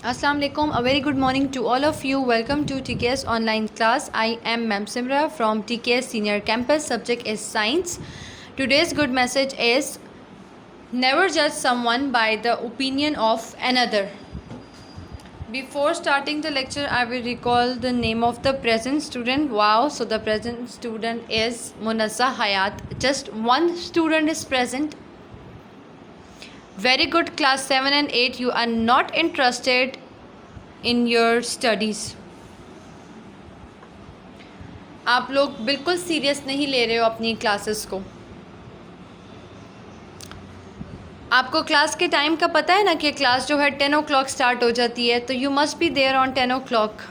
Assalamu alaikum. A very good morning to all of you. Welcome to TKS online class. I am Ma'am Simra from TKS Senior Campus. Subject is science. Today's good message is never judge someone by the opinion of another. Before starting the lecture, I will recall the name of the present student. Wow, so the present student is Munazza Hayat. Just one student is present. Very good, class 7 and 8. You are not interested in your studies. आप लोग बिल्कुल serious नहीं ले रहे हो अपनी classes को. आपको क्लास के टाइम का पता है ना कि क्लास जो है 10 o'clock स्टार्ट हो जाती है, तो you must be there on 10 o'clock.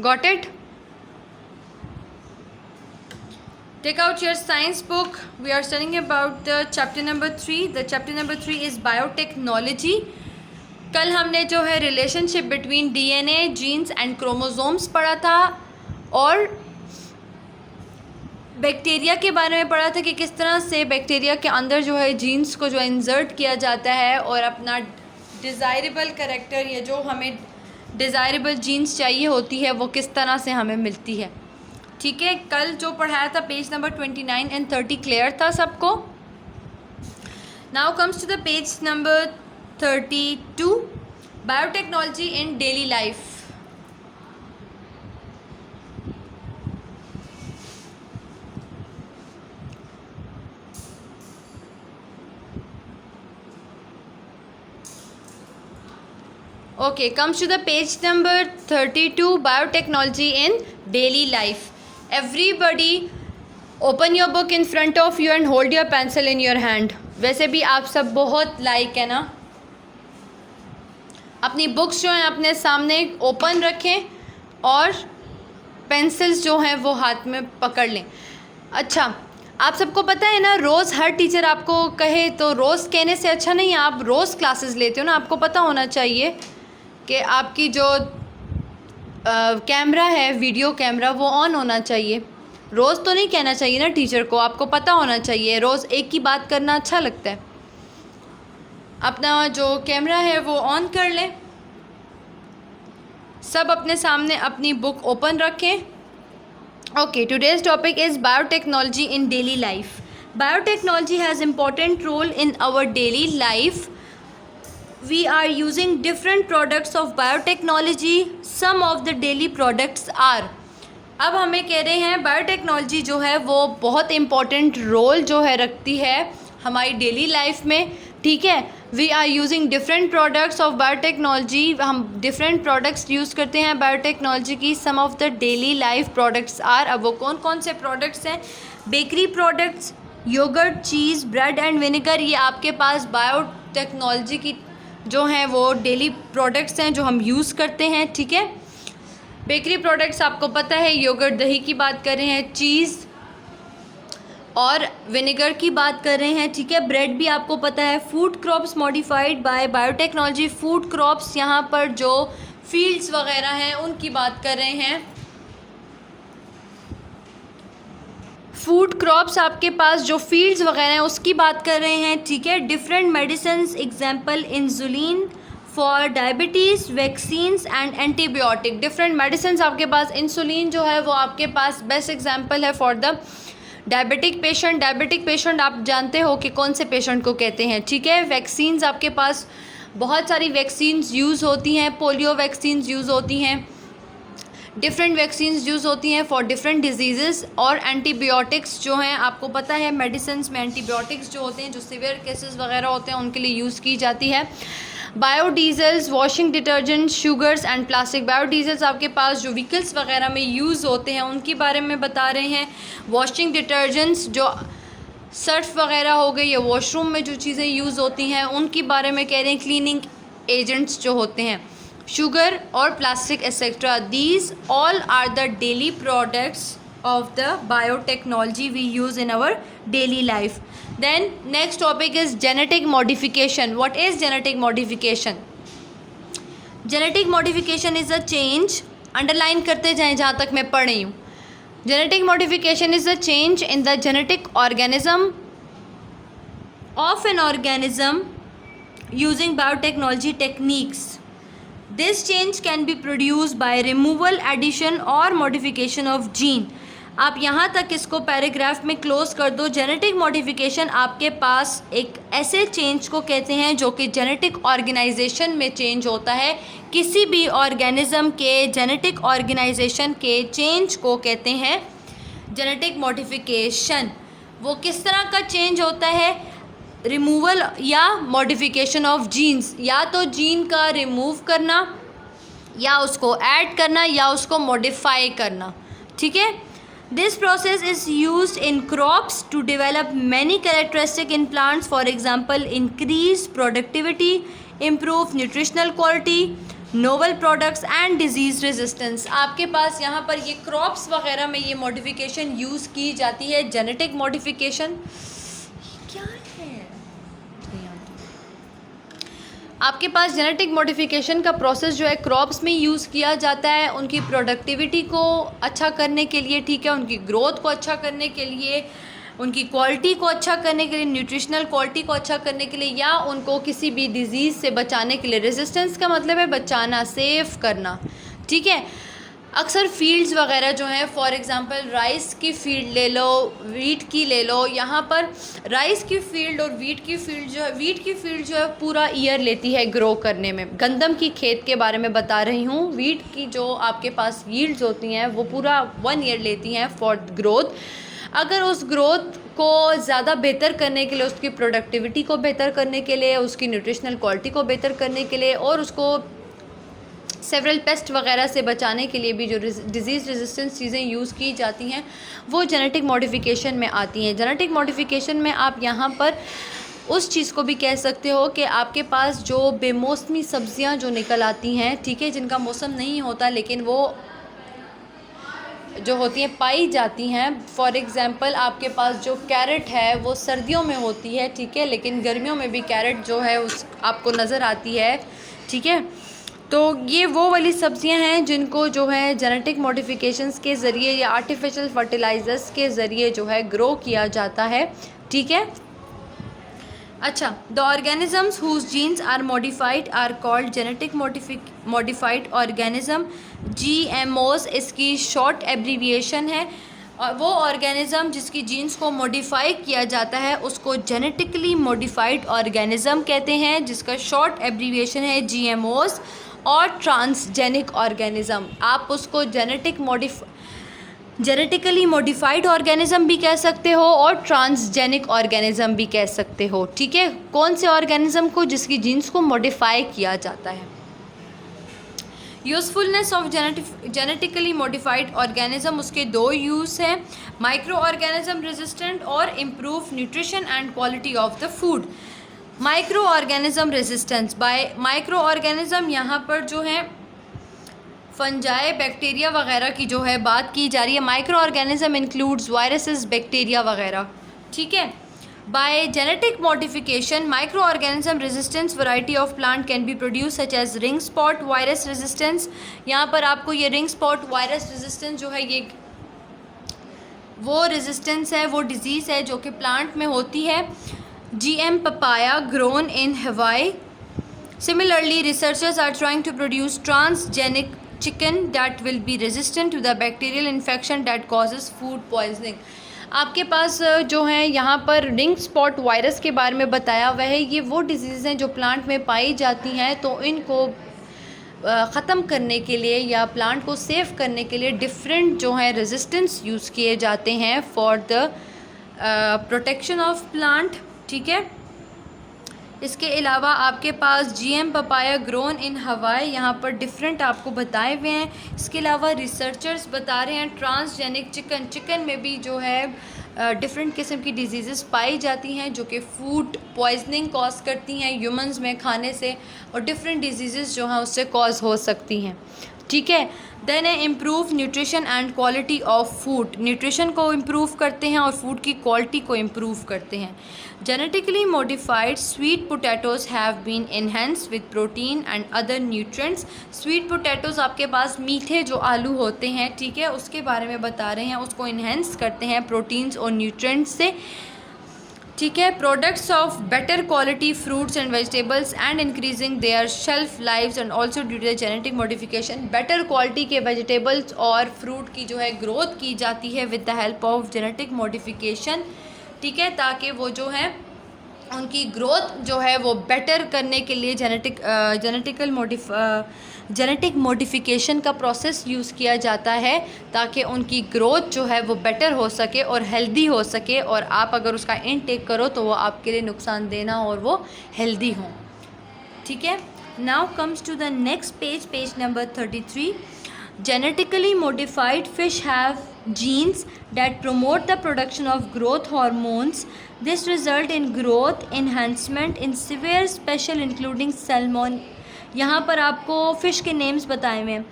Got it? Take out your science book. We are studying about the chapter number 3. The chapter number 3 is biotechnology. कल हमने जो है relationship between DNA, genes and chromosomes पढ़ा था और bacteria के बारे में पढ़ा था कि किस तरह से बैक्टीरिया के अंदर जो है जीन्स को जो इंसर्ट किया जाता है और अपना डिज़ायरेबल कैरेक्टर या जो हमें डिज़ायरेबल जीन्स चाहिए होती है वो किस तरह से हमें मिलती है. ठीक है, कल जो पढ़ाया था पेज नंबर 29 एंड 30 क्लियर था सबको. Now comes to the page number 32, biotechnology in daily life. Okay, comes to the page number 32, biotechnology in daily life. Everybody open your book in front of you and hold your pencil in your hand. वैसे भी आप सब बहुत like है ना, अपनी books जो हैं अपने सामने ओपन रखें और पेंसिल्स जो हैं वो हाथ में पकड़ लें. अच्छा, आप सबको पता है ना, रोज़ हर टीचर आपको कहे तो रोज़ कहने से अच्छा नहीं है, आप रोज़ क्लासेस लेते हो ना, आपको पता होना चाहिए कि आपकी जो कैमरा है, वीडियो कैमरा, वो ऑन होना चाहिए. रोज़ तो नहीं कहना चाहिए ना टीचर को, आपको पता होना चाहिए. रोज़ एक ही बात करना अच्छा लगता है. अपना जो कैमरा है वो ऑन कर लें. सब अपने सामने अपनी बुक ओपन रखें. Okay, today's topic is biotechnology in daily life. Biotechnology has important role in our daily life. We are using different products of biotechnology. Some of the daily products are. अब हमें कह रहे हैं biotechnology जो है वो बहुत इम्पॉर्टेंट रोल जो है रखती है हमारी डेली लाइफ में. ठीक है, we are using different products of biotechnology. हम डिफरेंट प्रोडक्ट्स यूज़ करते हैं बायोटेक्नोलॉजी की. Some of the daily life products are. अब वो कौन कौन से प्रोडक्ट्स हैं? Bakery products, yogurt, cheese, bread and vinegar. ये आपके पास बायोटेक्नोलॉजी की जो हैं वो डेली प्रोडक्ट्स हैं जो हम यूज़ करते हैं. ठीक है, बेकरी प्रोडक्ट्स आपको पता है, योगर्ट दही की बात कर रहे हैं, चीज़ और विनेगर की बात कर रहे हैं. ठीक है, ब्रेड भी आपको पता है. Food crops modified by biotechnology. Food crops यहाँ पर जो फील्ड्स वगैरह हैं उनकी बात कर रहे हैं. फूड क्रॉप्स आपके पास जो फील्ड्स वगैरह हैं उसकी बात कर रहे हैं. ठीक है, different medicines, example insulin for diabetes, vaccines and antibiotic. Different medicines आपके पास. इंसुलिन जो है वो आपके पास बेस्ट एग्जांपल है for the diabetic patient. Diabetic patient आप जानते हो कि कौन से पेशेंट को कहते हैं. ठीक है, वैक्सीन्स आपके पास बहुत सारी वैक्सीन्स यूज़ होती हैं. पोलियो वैक्सीन्स यूज़ होती हैं, डिफरेंट वैक्सीन्स यूज़ होती हैं फॉर डिफरेंट डिजीज़. और एंटीबायोटिक्स जो हैं आपको पता है, मेडिसिन्स में एंटीबायोटिक्स जो होते हैं जो सीवियर केसेस वगैरह होते हैं उनके लिए यूज़ की जाती है. Biodiesels, washing detergent, sugars and plastic. Biodiesels आपके पास जो व्हीकल्स वगैरह में यूज़ होते हैं उनके बारे में बता रहे हैं. वॉशिंग डिटर्जेंट्स जो सर्फ वगैरह हो गई या वॉशरूम में जो चीज़ें यूज़ होती हैं उनके बारे में कह रहे हैं. क्लीनिंग एजेंट्स जो होते हैं, शुगर और plastic etcetera. These all are the daily products of the biotechnology we use in our daily life. Then next topic is genetic modification. What is genetic modification? Genetic modification is a change. Underline करते जाएं जहाँ तक मैं पढ़ रही हूँ. Genetic modification is a change in the genetic organism of an organism using biotechnology techniques. This change can be produce by removal, addition और modification of gene. आप यहाँ तक इसको पैराग्राफ में क्लोज कर दो। जेनेटिक मॉडिफिकेशन आपके पास एक ऐसे चेंज को कहते हैं जो कि जेनेटिक ऑर्गेनाइजेशन में चेंज होता है। किसी भी ऑर्गेनिज्म के जेनेटिक ऑर्गेनाइजेशन के चेंज को कहते हैं जेनेटिक मॉडिफिकेशन। वो किस तरह का चेंज होता है? रिमूवल या मॉडिफिकेशन ऑफ जीन्स, या तो जीन का रिमूव करना, या उसको ऐड करना, या उसको मॉडिफाई करना। ठीक है। This process is used in crops to develop many characteristic in plants, for example increase productivity, improve nutritional quality, novel products and disease resistance. आपके पास यहाँ पर ये क्रॉप्स वगैरह में ये मॉडिफिकेशन यूज़ की जाती है, जेनेटिक मॉडिफिकेशन। क्या है आपके पास जेनेटिक मॉडिफिकेशन का प्रोसेस जो है क्रॉप्स में यूज़ किया जाता है उनकी प्रोडक्टिविटी को अच्छा करने के लिए, ठीक है, उनकी ग्रोथ को अच्छा करने के लिए, उनकी क्वालिटी को अच्छा करने के लिए, न्यूट्रिशनल क्वालिटी को अच्छा करने के लिए, या उनको किसी भी डिज़ीज़ से बचाने के लिए। रेजिस्टेंस का मतलब है बचाना, सेव करना। ठीक है। अक्सर फील्ड्स वगैरह जो हैं, फॉर एग्ज़ाम्पल राइस की फील्ड ले लो, वीट की ले लो। यहाँ पर राइस की फील्ड और वीट की फील्ड जो है, वीट की फील्ड जो है पूरा ईयर लेती है ग्रो करने में। गंदम की खेत के बारे में बता रही हूँ। वीट की जो आपके पास यील्ड्स होती हैं वो पूरा 1 ईयर लेती हैं फॉर ग्रोथ। अगर उस ग्रोथ को ज़्यादा बेहतर करने के लिए, उसकी प्रोडक्टिविटी को बेहतर करने के लिए, उसकी न्यूट्रिशनल क्वालिटी को बेहतर करने के लिए, और उसको सेवरल पेस्ट वगैरह से बचाने के लिए भी जो डिज़ीज़ रेजिस्टेंस चीज़ें यूज़ की जाती हैं वो जेनेटिक मॉडिफिकेशन में आती हैं। जेनेटिक मॉडिफिकेशन में आप यहाँ पर उस चीज़ को भी कह सकते हो कि आपके पास जो बेमौसमी सब्ज़ियाँ जो निकल आती हैं, ठीक है, जिनका मौसम नहीं होता लेकिन वो जो होती हैं पाई जाती हैं। फॉर एग्ज़ाम्पल आपके पास जो कैरेट है वो सर्दियों में होती है, ठीक है, लेकिन गर्मियों में भी कैरेट जो है उस आपको नज़र आती है। ठीक है। तो ये वो वाली सब्ज़ियां हैं जिनको जो है जेनेटिक मॉडिफिकेशंस के ज़रिए या आर्टिफिशियल फर्टिलाइज़र्स के ज़रिए जो है ग्रो किया जाता है। ठीक है। अच्छा, the organisms whose genes are modified are called genetic modified organism. GMOs इसकी शॉर्ट एब्रीविएशन है। और वो ऑर्गेनिज़म जिसकी जीन्स को मॉडिफाई किया जाता है उसको जेनेटिकली मॉडिफाइड ऑर्गेनिज़म कहते हैं, जिसका शॉर्ट एब्रीविएशन है GMOs। और ट्रांसजेनिक ऑर्गेनिज़म आप उसको जेनेटिकली मॉडिफाइड ऑर्गेनिज़म भी कह सकते हो और ट्रांसजेनिक ऑर्गेनिज़म भी कह सकते हो। ठीक है। कौन से ऑर्गेनिज़म को? जिसकी जीन्स को मॉडिफाई किया जाता है। Usefulness of genetically modified organism, उसके 2 यूज़ हैं, माइक्रो ऑर्गेनिज़म रेजिस्टेंट और improve nutrition and quality of the food. Micro organism resistance, bye micro organism यहाँ पर जो है फंजाई, बैक्टीरिया वगैरह की जो है बात की जा रही है। Microorganism includes viruses, bacteria वगैरह। ठीक है। By genetic modification microorganism resistance variety of plant can be produce such as ring spot virus resistance. यहाँ पर आपको ये रिंग स्पॉट वायरस रेजिस्टेंस जो है ये वो रेजिस्टेंस है, वो डिज़ीज़ है जो कि प्लांट में होती है। GM papaya grown in Hawaii. Similarly, researchers are trying to produce transgenic chicken that will be resistant to the bacterial infection that causes food poisoning. आपके पास जो है यहाँ पर रिंग स्पॉट वायरस के बारे में बताया हुआ है। ये वो डिजीज़ हैं जो प्लांट में पाई जाती हैं, तो इनको ख़त्म करने के लिए या प्लांट को सेव करने के लिए डिफरेंट जो है रेजिस्टेंस यूज़ किए जाते हैं for the protection of plant. ठीक है। इसके अलावा आपके पास GM पपाया ग्रोन इन हवाई, यहाँ पर डिफरेंट आपको बताए हुए हैं। इसके अलावा रिसर्चर्स बता रहे हैं ट्रांसजेनिक चिकन में भी जो है डिफरेंट किस्म की डिजीज़ पाई जाती हैं जो कि फूड पॉइजनिंग कॉज करती हैं ह्यूमंस में खाने से, और डिफरेंट डिजीज़ जो हैं उससे कॉज हो सकती हैं। ठीक है। देन है improve nutrition and quality of food, nutrition को इम्प्रूव करते हैं और फूड की क्वालिटी को इम्प्रूव करते हैं। Genetically modified sweet potatoes have been enhanced with protein and other nutrients. Sweet potatoes आपके पास मीठे जो आलू होते हैं, ठीक है, उसके बारे में बता रहे हैं, उसको इन्हेंस करते हैं प्रोटीन्स और न्यूट्रिएंट्स से। ठीक है, products of better quality fruits and vegetables and increasing their shelf lives and also due to the genetic modification. Better quality के वेजिटेबल्स और फ्रूट की जो है ग्रोथ की जाती है with the help of genetic modification. ठीक है, ताकि वो जो है उनकी ग्रोथ जो है वो बेटर करने के लिए जेनेटिक मॉडिफिकेशन का प्रोसेस यूज़ किया जाता है, ताकि उनकी ग्रोथ जो है वो बेटर हो सके और हेल्दी हो सके, और आप अगर उसका इनटेक करो तो वो आपके लिए नुकसान देना और वो हेल्दी हों। ठीक है, now comes to the next page, page number 33। Genetically modified fish have genes that promote the production of growth hormones. This result in growth enhancement in severe special including salmon. यहाँ पर आपको fish के names बताए हुए हैं,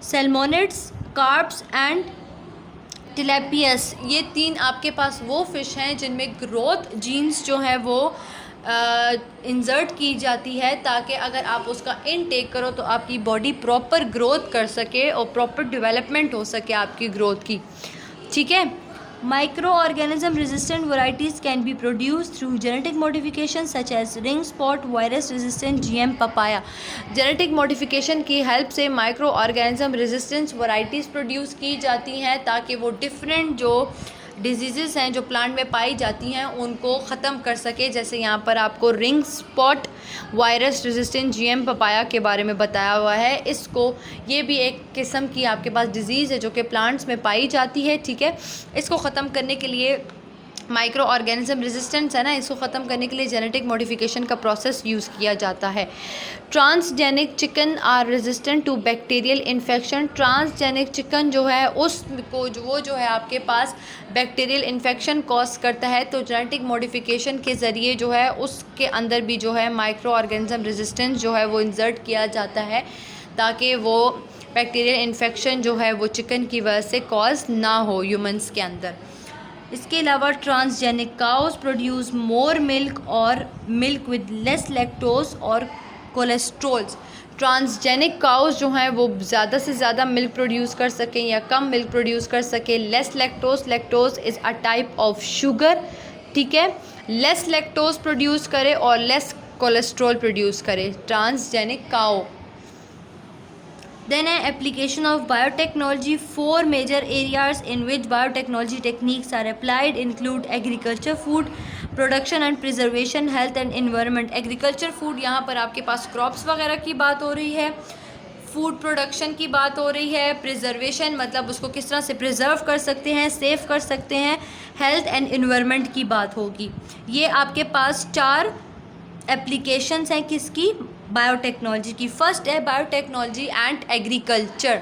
सैल्मोनिड्स, carps and टिलेपियस। ये 3 आपके पास वो फ़िश हैं जिनमें ग्रोथ जीन्स जो है वो इंसर्ट की जाती है, ताकि अगर आप उसका इनटेक करो तो आपकी बॉडी प्रॉपर ग्रोथ कर सके और प्रॉपर डेवलपमेंट हो सके आपकी ग्रोथ की। ठीक है, microorganism resistant varieties can be produce through genetic modification such as ring spot virus resistant GM papaya. Genetic modification की हेल्प से microorganism resistance varieties produce की जाती हैं, ताकि वो डिफरेंट जो डिजीज़ हैं जो प्लांट में पाई जाती हैं उनको ख़त्म कर सके। जैसे यहाँ पर आपको ring spot virus resistant GM papaya के बारे में बताया हुआ है। इसको ये भी एक किस्म की आपके पास डिज़ीज़ है जो कि प्लांट्स में पाई जाती है। ठीक है, इसको ख़त्म करने के लिए माइक्रो ऑर्गेनिज्म रेजिस्टेंस है ना, इसको ख़त्म करने के लिए जेनेटिक मॉडिफिकेशन का प्रोसेस यूज़ किया जाता है। Transgenic chicken are resistant to bacterial infection. Transgenic chicken जो है उसको वो जो है आपके पास बैक्टीरियल इन्फेक्शन कॉज करता है, तो जेनेटिक मॉडिफिकेशन के ज़रिए जो है उसके अंदर भी जो है माइक्रो ऑर्गेनिज्म रेजिस्टेंस जो है वो इंसर्ट किया जाता है, ताकि वो बैक्टीरियल इन्फेक्शन जो है वो चिकन की वजह से कॉज ना हो ह्यूमंस के अंदर। इसके अलावा transgenic cows produce more milk और मिल्क विद लेस लैक्टोज और कोलेस्ट्रोल्स। ट्रांसजेनिक काउज जो हैं वो ज़्यादा से ज़्यादा मिल्क प्रोड्यूस कर सकें या कम मिल्क प्रोड्यूस कर सकें। Less lactose, lactose is a type of sugar. ठीक है, लेस लैक्टोज प्रोड्यूस करे और लेस कोलेस्ट्रोल प्रोड्यूस करे transgenic cow. Then an application of biotechnology. 4 major areas in which biotechnology techniques are applied include agriculture, food production and preservation, health and environment. Agriculture, food, यहाँ पर आपके पास crops वगैरह की बात हो रही है, फूड प्रोडक्शन की बात हो रही है, प्रिजर्वेशन मतलब उसको किस तरह से प्रिजर्व कर सकते हैं, सेव कर सकते हैं, हेल्थ एंड एनवायरनमेंट की बात होगी। ये आपके पास 4 एप्लीकेशंस हैं किसकी, बायोटेक्नोलॉजी की। फर्स्ट है biotechnology and agriculture.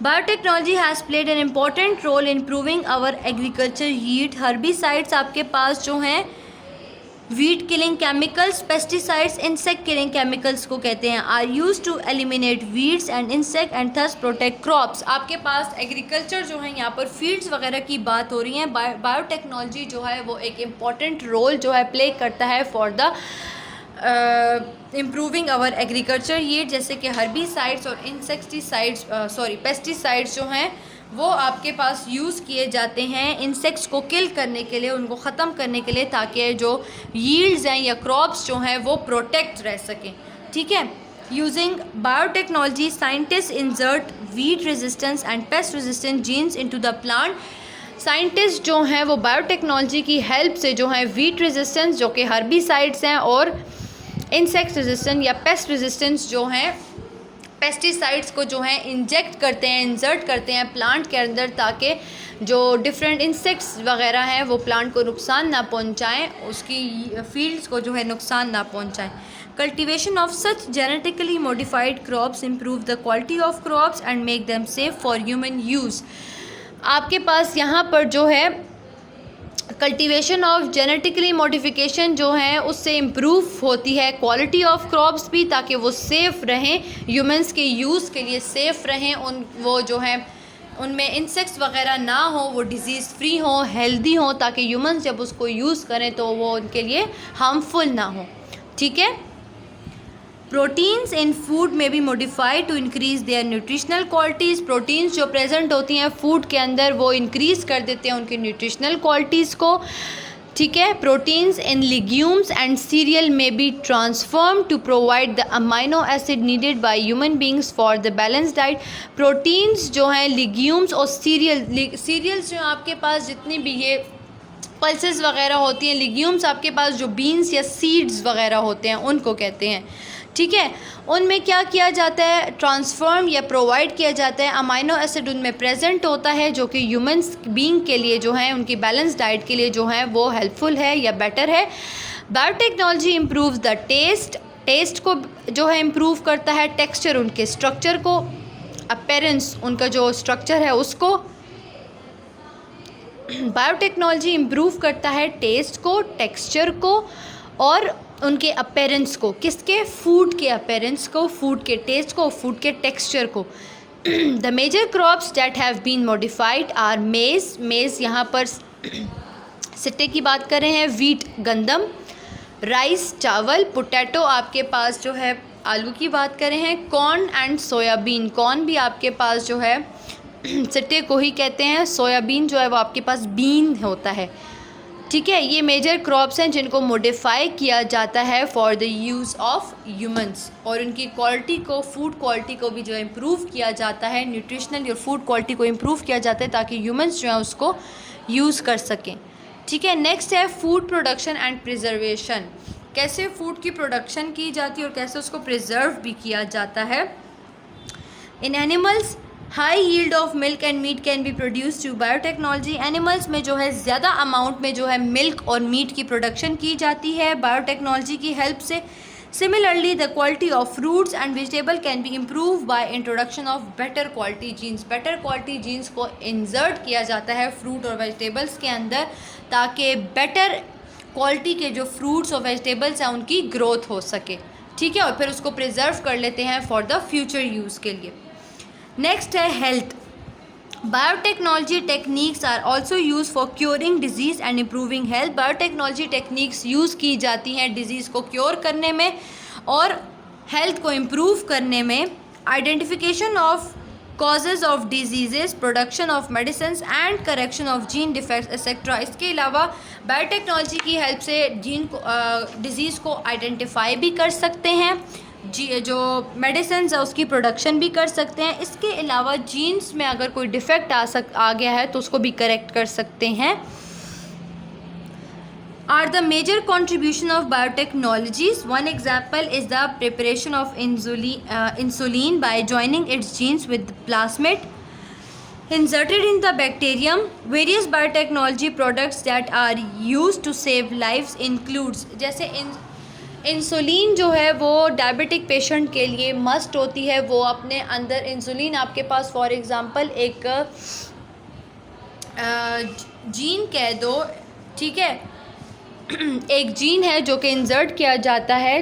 Biotechnology has played an important role in improving our agriculture yield. Herbicides आपके पास जो हैं weed killing chemicals, pesticides insect killing chemicals को कहते हैं, are use to eliminate weeds and insect and thus protect crops. आपके पास agriculture जो है यहाँ पर फील्ड्स वगैरह की बात हो रही है। बायोटेक्नोलॉजी जो है वो एक इम्पॉर्टेंट रोल जो है प्ले करता है for the improving our agriculture ये, जैसे कि हर्बिसाइड्स और पेस्टिसाइड्स जो हैं वो आपके पास यूज़ किए जाते हैं इंसेक्ट्स को किल करने के लिए, उनको ख़त्म करने के लिए, ताकि जो यील्ड्स हैं या क्रॉप्स जो हैं वो प्रोटेक्ट रह सकें। ठीक है, using biotechnology scientist insert weed resistance and pest resistant genes into the plant. Scientist जो हैं वो बायोटेक्नोलॉजी की हेल्प से जो है वीड रेजिस्टेंस जो कि हर्बिसाइड्स हैं और इंसेक्ट रेजिस्टेंट या पेस्ट रेजिस्टेंस जो हैं पेस्टिसाइड्स को जो है इंजेक्ट करते हैं, इंसर्ट करते हैं प्लांट के अंदर, ताकि जो डिफरेंट इंसेक्ट्स वगैरह हैं वो प्लांट को नुकसान ना पहुंचाएं, उसकी फील्ड्स को जो है नुकसान ना पहुंचाएं। Cultivation of such genetically modified crops improve the quality of crops and make them safe for human use. आपके पास यहाँ पर जो है कल्टीवेशन ऑफ जेनेटिकली मॉडिफिकेशन जो है उससे इम्प्रूव होती है क्वालिटी ऑफ क्रॉप्स भी, ताकि वो सेफ़ रहें, ह्यूमंस के यूज़ के लिए सेफ़ रहें, वो जो है उनमें इंसेक्ट्स वगैरह ना हो, वो डिज़ीज़ फ्री हो, हेल्दी हो, ताकि ह्यूमंस जब उसको यूज़ करें तो वो उनके लिए हार्मफुल ना हो। ठीक है, प्रोटीन्स इन फूड में be modified to increase their nutritional qualities. Proteins जो प्रेजेंट होती हैं फूड के अंदर वो इंक्रीज़ कर देते हैं उनकी न्यूट्रिशनल क्वालिटीज़ को, ठीक है। Proteins in legumes and cereal में be transform to provide the amino acid needed by human beings for the balance diet. Proteins जो हैं लिग्यूम्स और सीरियल्स जो आपके पास जितनी भी ये पल्सेस वगैरह होती हैं, लिग्यूम्स आपके पास जो बीन्स या सीड्स वगैरह होते हैं उनको कहते हैं, ठीक है। उनमें क्या किया जाता है, ट्रांसफॉर्म या प्रोवाइड किया जाता है, अमाइनो एसिड उनमें प्रेजेंट होता है जो कि ह्यूमंस बीइंग के लिए जो है उनकी बैलेंस डाइट के लिए जो है वो हेल्पफुल है या बेटर है। बायोटेक्नोलॉजी इम्प्रूव्स द टेस्ट को जो है इम्प्रूव करता है, टेक्सचर उनके स्ट्रक्चर को, अपीयरेंस उनका जो स्ट्रक्चर है उसको। बायोटेक्नोलॉजी इम्प्रूव करता है टेस्ट को, टेक्सचर को और उनके अपीयरेंस को, किसके, फूड के अपीयरेंस को, फूड के टेस्ट को, फूड के टेक्सचर को। The major crops that have been modified are maize यहाँ पर सिट्टे की बात कर रहे हैं, वीट गंदम, राइस चावल, पोटैटो आपके पास जो है आलू की बात कर रहे हैं, कॉर्न एंड सोयाबीन, कॉर्न भी आपके पास जो है सिट्टे को ही कहते हैं, सोयाबीन जो है वो आपके पास बीन होता है, ठीक है। ये मेजर क्रॉप्स हैं जिनको मॉडिफाई किया जाता है for the use of humans, और उनकी क्वालिटी को, फूड क्वालिटी को भी जो है इम्प्रूव किया जाता है, न्यूट्रिशनल और फूड क्वालिटी को इम्प्रूव किया जाता है ताकि ह्यूमंस जो है उसको यूज़ कर सकें, ठीक है। नेक्स्ट है फूड प्रोडक्शन एंड प्रिजर्वेशन, कैसे फूड की प्रोडक्शन की जाती है और कैसे उसको प्रिजर्व भी किया जाता है। In animals high yield of milk and meat can be produce through biotechnology. Animals में जो है ज़्यादा अमाउंट में जो है मिल्क और मीट की प्रोडक्शन की जाती है बायोटेक्नोलॉजी की हेल्प से। Similarly the quality of fruits and vegetable can be improve by introduction of better quality genes. Better quality genes को इंसर्ट किया जाता है फ्रूट और वेजिटेबल्स के अंदर ताकि बेटर क्वालिटी के जो फ्रूट्स और वेजिटेबल्स हैं उनकी ग्रोथ हो सके, ठीक है, और फिर उसको प्रिजर्व कर लेते हैं फॉर द फ्यूचर यूज़ के लिए। नेक्स्ट है health. Biotechnology techniques are also use for curing disease and improving health. Biotechnology techniques use की जाती हैं डिजीज़ को क्योर करने में और हेल्थ को इम्प्रूव करने में। Identification of causes of diseases, production of medicine and correction of gene defects etcetera. इसके अलावा बायोटेक्नोलॉजी की हेल्प से जीन को डिज़ीज़ को आइडेंटिफाई भी कर सकते हैं, जो मेडिसिन है उसकी प्रोडक्शन भी कर सकते हैं। इसके अलावा जीन्स में अगर कोई डिफेक्ट आ गया है तो उसको भी करेक्ट कर सकते हैं। Are the major contribution of biotechnologies. One example is the preparation of insulin by joining its genes with plasmid inserted in the bacterium. Various biotechnology products that are used to save lives includes, जैसे insulin जो है वो diabetic patient के लिए must होती है, वो अपने अंदर इंसुलिन आपके पास फॉर एग्ज़ाम्पल एक जीन कह दो, ठीक है, एक जीन है जो कि इंसर्ट किया जाता है।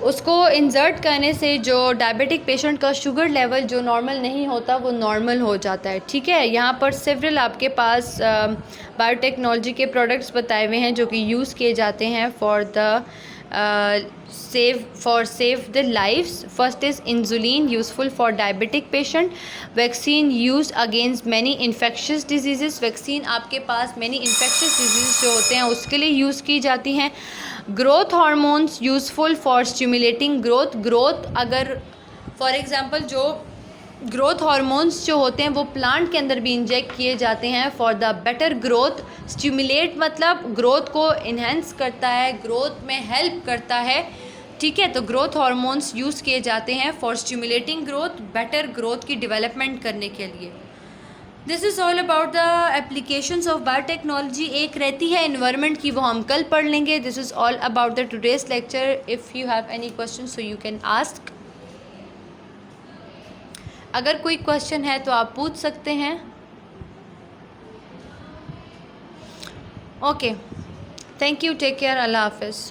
उसको इंसर्ट करने से जो डायबिटिक पेशेंट का शुगर लेवल जो नॉर्मल नहीं होता वो नॉर्मल हो जाता है, ठीक है। यहाँ पर सेवरल आपके पास बायोटेक्नोलॉजी के प्रोडक्ट्स बताए हुए हैं जो कि यूज़ किए जाते हैं for save the lifes. First is insulin useful for diabetic patient. Vaccine use against many infectious disease. Vaccine आपके पास मैनी इन्फेक्शियस डिजीज़ जो होते हैं उसके लिए यूज़ की जाती हैं। Growth hormones useful for stimulating growth अगर फॉर एग्ज़ाम्पल जो ग्रोथ हार्मोन्स जो होते हैं वो प्लांट के अंदर भी इंजेक्ट किए जाते हैं for the better growth. Stimulate मतलब ग्रोथ को इन्हेंस करता है, ग्रोथ में हेल्प करता है, ठीक है। तो ग्रोथ हार्मोन्स यूज़ किए जाते हैं for stimulating growth, better growth की डेवलपमेंट करने के लिए। This is all about the applications of biotechnology. एक रहती है एनवायरनमेंट की, वो हम कल पढ़ लेंगे। This is all about the today's lecture. If you have any question so you can ask. अगर कोई क्वेश्चन है तो आप पूछ सकते हैं। Okay, thank you, take care, अल्लाह हाफिज़।